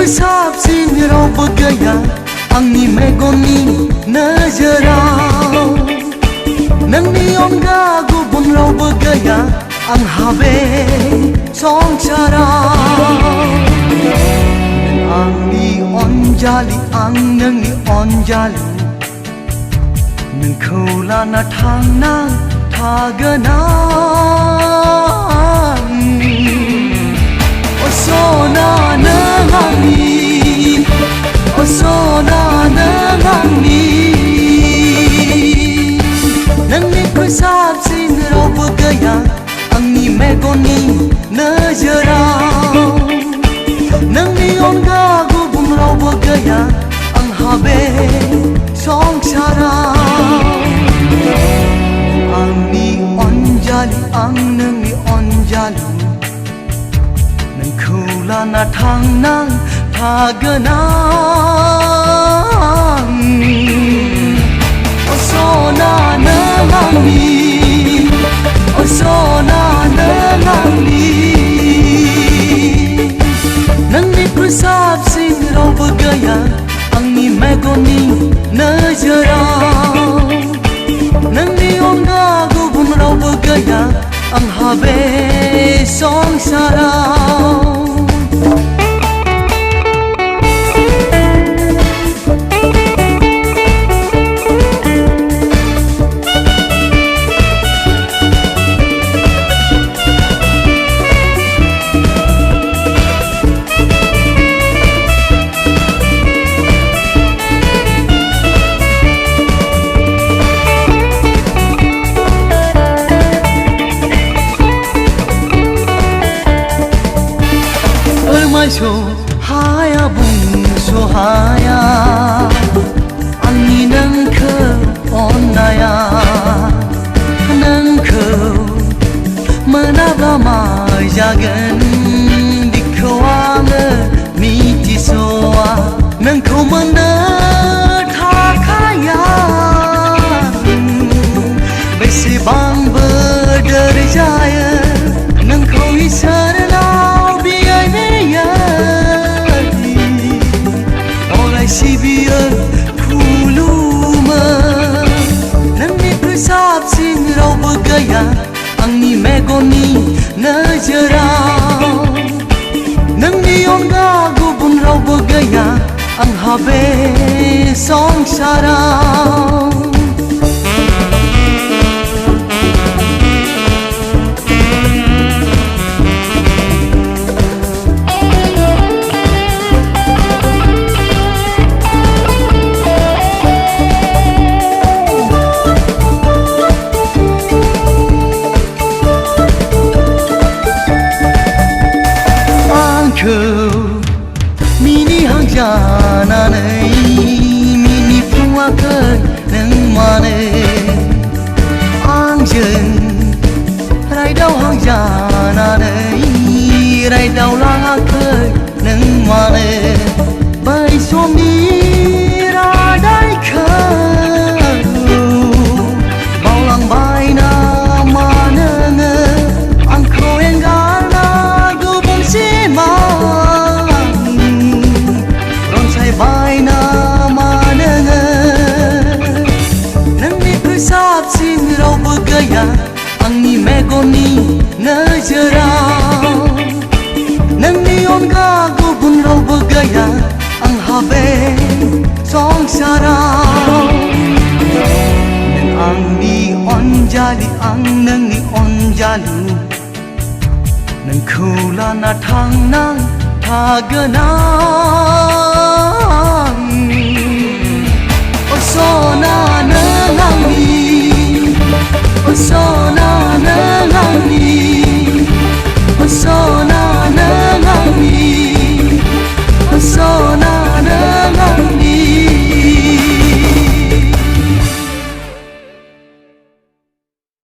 Sabsin raw bagaya angni megoni nazaraw nang niyon ga gubun raw bagaya ang habe songcharaw ang ni onjali ang nang ni onjali nang khula na thang nang thagana osona na ngani osona na ngani nang ni kusab sin raw bagaya ang ni megoni nazaraw nang ni onga gubum raw bagaya ang habe songcharaw ang ni onjali ang nang ni onjali khula na thang nang thaganang osona na ngani osona na ngani nang ni kusab sin raw bagaya ang ni megoni nazaraw nang ni onga gubun raw bagaya ang habe songcharaw so haya bung so haya angni nang kho onaya nang kho manaba ma yagan dikhawa miti soa nang kho mana tha khaya baisi bang berdar jaya nang kho isarna Sibiyar kuluma nang ni kusab sin raw bagaya ang ni megoni nazaraw nang ni onga gubun raw bagaya ang habe songcharaw mini hang jana nei mini puwa kan nang mane ang jen rai dau hang jana nei rai dau lang kan nang mane bai so mi ra dai kha bao lang bai na mana ang ko engar na gubun si ma bai na mana nang ni kusab sin raw bagaya ang ni megoni nazaraw nang ni onga gubun raw bagaya ang habe songcharaw onjali ang nangni onjalu nang khula na thang nang thaganang o sona